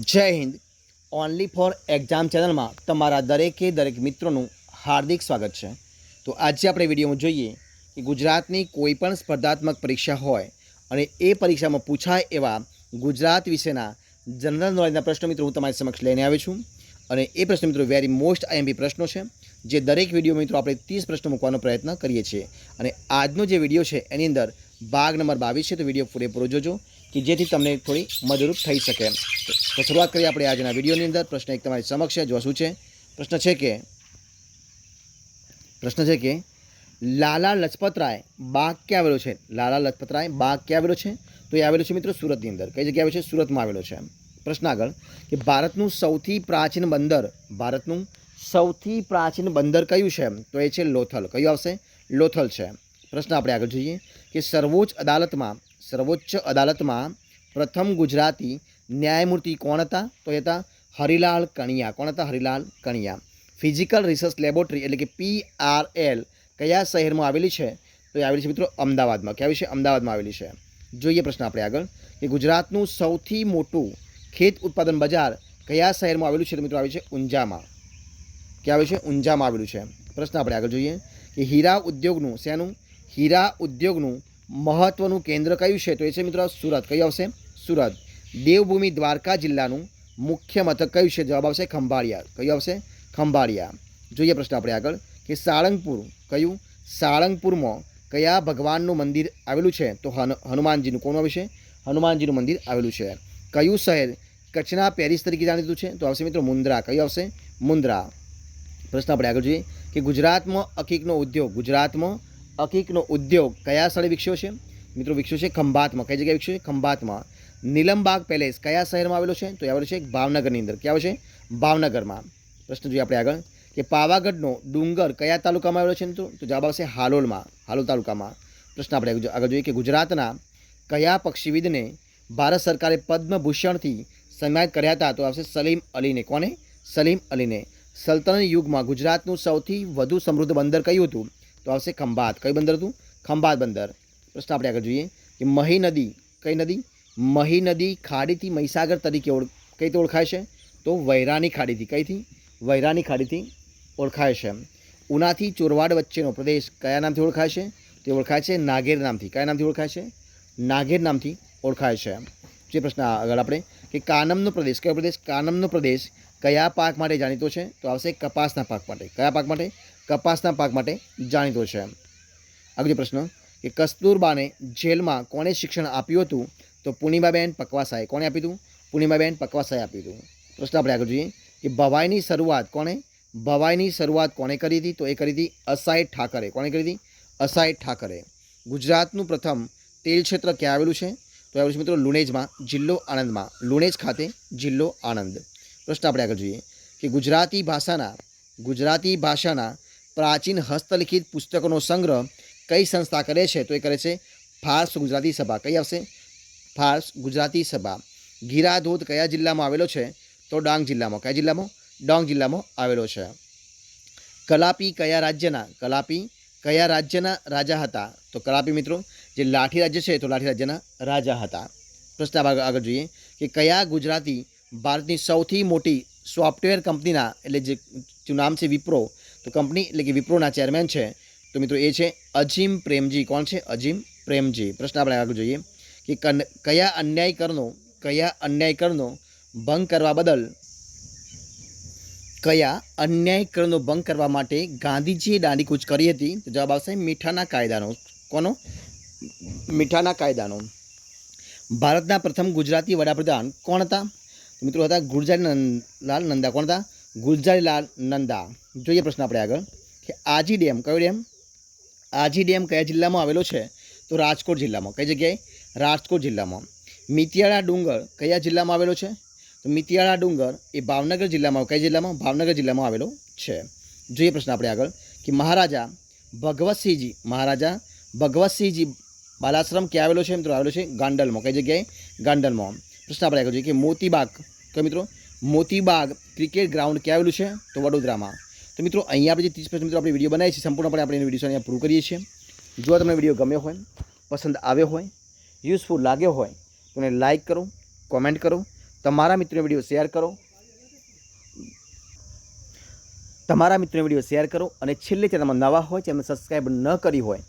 જય Hind. Only for exam ચેનલમાં તમારા દરેકે દરેક મિત્રોનું હાર્દિક સ્વાગત છે. તો આજે આપણે વિડીયોમાં જોઈએ કે ગુજરાતની કોઈપણ સ્પર્ધાત્મક પરીક્ષા હોય અને એ પરીક્ષામાં પૂછાય એવા ગુજરાત વિશેના જનરલ નોલેજના પ્રશ્નો મિત્રો હું તમારી સમક્ષ લઈને આવ્યો છું. અને એ પ્રશ્નો મિત્રો વેરી મોસ્ટ આઈએમપી પ્રશ્નો છે, જે દરેક વિડીયો મિત્રો આપણે 30 પ્રશ્નો મૂકવાનો પ્રયત્ન કરીએ છીએ. અને આજનો જે વિડીયો છે એની અંદર ભાગ નંબર 22 છે, તો વિડીયો પૂરેપૂરો જોજો કે જેથી તમને થોડી મદદરૂપ થઈ શકે. તો શરૂઆત કરીએ આપણે આજના વિડીયોની અંદર. પ્રશ્ન એક તમારી સમક્ષ છે, જો શું છે પ્રશ્ન છે કે લાલા લજપતરાય બાગ ક્યાં આવેલો છે? લાલા લજપતરાય બાગ ક્યાં આવેલો છે? તો એ આવેલો છે મિત્રો સુરતની અંદર. કઈ જગ્યાએ આવેલો છે? સુરતમાં આવેલો છે. પ્રશ્ન આગળ કે ભારતનું સૌથી પ્રાચીન બંદર કયું છે? તો એ છે લોથલ. કયું આવશે? લોથલ છે. પ્રશ્ન આપણે આગળ જોઈએ કે સર્વોચ્ચ અદાલતમાં પ્રથમ ગુજરાતી ન્યાયમૂર્તિ કોણ હતા? તો એ હતા હરિલાલ કણિયા. કોણ હતા? હરિલાલ કણિયા. ફિઝિકલ રિસર્ચ લેબોરેટરી એટલે કે PRL કયા શહેરમાં આવેલી છે? તો એ આવેલી છે મિત્રો અમદાવાદમાં. ક્યાં આવેલી છે? અમદાવાદમાં આવેલી છે. જોઈએ પ્રશ્ન આપણે આગળ કે ગુજરાતનું સૌથી મોટું ખેત ઉત્પાદન બજાર કયા શહેરમાં આવેલું છે? તો મિત્રો આવેલું છે ઊંઝામાં. ક્યાં આવેલું છે? ઊંઝામાં આવેલું છે. પ્રશ્ન આપણે આગળ જોઈએ કે હીરા ઉદ્યોગનું મહત્વનું કેન્દ્ર કયું છે? તો એ છે મિત્રો સુરત. કયું આવશે? સુરત. દેવભૂમિ દ્વારકા જિલ્લાનું મુખ્ય મથક કયું છે? જવાબ આવશે ખંભાળિયા. કયું આવશે? ખંભાળિયા. જોઈએ પ્રશ્ન આપણે આગળ કે સાળંગપુરમાં કયા ભગવાનનું મંદિર આવેલું છે? તો હનુમાનજીનું. કોનું આવેલું છે? હનુમાનજીનું મંદિર આવેલું છે. કયું શહેર કચ્છના પેરિસ તરીકે જાણીતું છે? તો આવશે મિત્રો મુન્દ્રા. કયું આવશે? મુન્દ્રા. પ્રશ્ન આપણે આગળ જોઈએ કે ગુજરાતમાં અકીકનો ઉદ્યોગ કયા સ્થળે વિકસ્યો છે? મિત્રો વિકસ્યો છે ખંભાતમાં. કઈ જગ્યાએ વિકસ્યો છે? ખંભાતમાં. નીલમબાગ પેલેસ કયા શહેરમાં આવેલો છે? તો એ આવેલો છે ભાવનગરની અંદર. ક્યાં આવે છે? ભાવનગરમાં. પ્રશ્ન જોઈએ આપણે આગળ કે પાવાગઢનો ડુંગર કયા તાલુકામાં આવેલો છે? તો જવાબ આવશે હાલોલ તાલુકામાં. પ્રશ્ન આપણે આગળ જોઈએ કે ગુજરાતના કયા પક્ષીવિદને ભારત સરકારે પદ્મભૂષણથી સન્માનિત કર્યા હતા? તો આવશે સલીમ અલીને. કોને? સલીમ અલીને. સલ્તનત યુગમાં ગુજરાતનું સૌથી વધુ સમૃદ્ધ બંદર કયું હતું? તો આવશે ખંભાત. કયું બંદર હતું? ખંભાત બંદર. પ્રશ્ન આપણે આગળ જોઈએ કે મહી નદી મહી નદી ખાડીથી મહીસાગર તરીકે કઈથી ઓળખાય છે? તો વૈરાની ખાડીથી. કઈથી? વૈરાની ખાડીથી ઓળખાય છે. ઉનાથી ચોરવાડ વચ્ચેનો પ્રદેશ કયા નામથી ઓળખાય છે? તે ઓળખાય છે નાગેર નામથી. કયા નામથી ઓળખાય છે? નાગેર નામથી ઓળખાય છે. જે પ્રશ્ન આગળ આપણે કે કાનમનો પ્રદેશ. કયો પ્રદેશ? કાનમનો પ્રદેશ કયા પાક માટે જાણીતો છે? તો આવશે કપાસના પાક માટે. કયા પાક માટે? કપાસના પાક માટે જાણીતો છે. આગળ પ્રશ્ન કે કસ્તુરબાને જેલમાં કોણે શિક્ષણ આપ્યું હતું? તો પૂર્ણિમાબેન પકવાસાએ. કોણે આપ્યું હતું? પૂર્ણિમાબેન પકવાસાએ આપ્યું હતું. પ્રશ્ન આપણે આગળ જોઈએ કે ભવાઈની શરૂઆત કોણે કરી હતી? તો એ કરી હતી અસાઈ ઠાકરે. કોણે કરી હતી? અસાઈ ઠાકરે. ગુજરાતનું પ્રથમ તેલ ક્ષેત્ર ક્યાં આવેલું છે? તો આવેલું છે મિત્રો લુણેજમાં, જિલ્લો આણંદમાં. લુણેજ ખાતે, જિલ્લો આણંદ. પ્રશ્ન આપણે આગળ જોઈએ કે ગુજરાતી ભાષાના પ્રાચીન હસ્તલિખિત પુસ્તકોનો સંગ્રહ કઈ સંસ્થા કરે છે? તો એ કરે છે ફાર્સ ગુજરાતી સભા. કઈ આવશે? ફાર્સ ગુજરાતી સભા. ગીરાધોધ કયા જિલ્લામાં આવેલો છે? તો ડાંગ જિલ્લામાં. કયા જિલ્લામાં? ડાંગ જિલ્લામાં આવેલો છે. કલાપી કયા રાજ્યના રાજા હતા? તો કલાપી મિત્રો જે લાઠી રાજ્ય છે, તો લાઠી રાજ્યના રાજા હતા. પ્રશ્ન આગળ જોઈએ કે કયા ગુજરાતી ભારતની સૌથી મોટી સોફ્ટવેર કંપનીના, એટલે જે નામ છે વિપ્રો, તો કંપની એટલે કે વિપ્રોના ચેરમેન છે? તો મિત્રો એ છે અજીમ પ્રેમજી. કોણ છે? અજીમ પ્રેમજી. પ્રશ્ન આપણે આગળ જોઈએ કે કયા અન્યાયકરનો ભંગ કરવા માટે ગાંધીજીએ દાંડીકૂચ કરી હતી? તો જવાબ આવશે મીઠાના કાયદાનો. કોનો? મીઠાના કાયદાનો. ભારતના પ્રથમ ગુજરાતી વડાપ્રધાન કોણ હતા? મિત્રો હતા ગુલઝારીલાલ નંદા. કોણ હતા? ગુલઝારીલાલ નંદા. જોઈએ પ્રશ્ન આપણે આગળ કે આજી ડેમ. કયો ડેમ? આજી ડેમ કયા જિલ્લામાં આવેલો છે? તો રાજકોટ જિલ્લામાં. કઈ જગ્યાએ? રાજકોટ જિલ્લામાં. મિતિયાળા ડુંગર કયા જિલ્લામાં આવેલો છે? તો મિતિયાળા ડુંગર એ ભાવનગર જિલ્લામાં. કઈ જિલ્લામાં? ભાવનગર જિલ્લામાં આવેલો છે. જોઈએ પ્રશ્ન આપણે આગળ કે મહારાજા ભગવતસિંહજી બાલાશ્રમ ક્યાં આવેલો છે? મિત્રો આવેલો છે ગાંડલમાં. કઈ જગ્યાએ? ગાંડલમાં. પ્રશ્ન આપણે આગળ જોઈએ કે મોતીબાગ. કયો મિત્રો? મોતીબાગ ક્રિકેટ ગ્રાઉન્ડ ક્યાં આવેલું છે? તો વડોદરામાં. તો મિત્રો અહીંયા આપણે જે 30 પ્રશ્ન મિત્રો આપણે વિડીયો બનાવીએ છીએ, સંપૂર્ણપણે આપણે એનો વિડીયો અહીંયા પૂરું કરીએ છીએ. જો તમને વિડીયો ગમ્યો હોય, પસંદ આવ્યો હોય, યુઝફુલ લાગ્યો હોય તો એને લાઇક કરો, કોમેન્ટ કરો, તમારા મિત્રોને વિડીયો શેર કરો, અને છેલ્લે ચેનલમાં નવા હોય, ચેનલ સબસ્ક્રાઈબ ન કરી હોય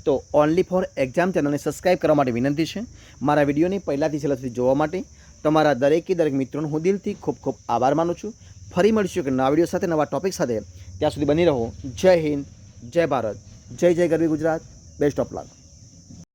તો ઓનલી ફોર એક્ઝામ ચેનલને સબસ્ક્રાઈબ કરવા માટે વિનંતી છે. મારા વિડીયોને પહેલાંથી છેલ્લા સુધી જોવા માટે તમારા દરેક મિત્રોનો હું દિલથી ખૂબ ખૂબ આભાર માનું છું. ફરી મળીશું કે નવા વિડીયો સાથે, નવા ટોપિક સાથે. ત્યાં સુધી બની રહો. જય હિન્દ, જય ભારત, જય જય ગરવી ગુજરાત. Best of luck.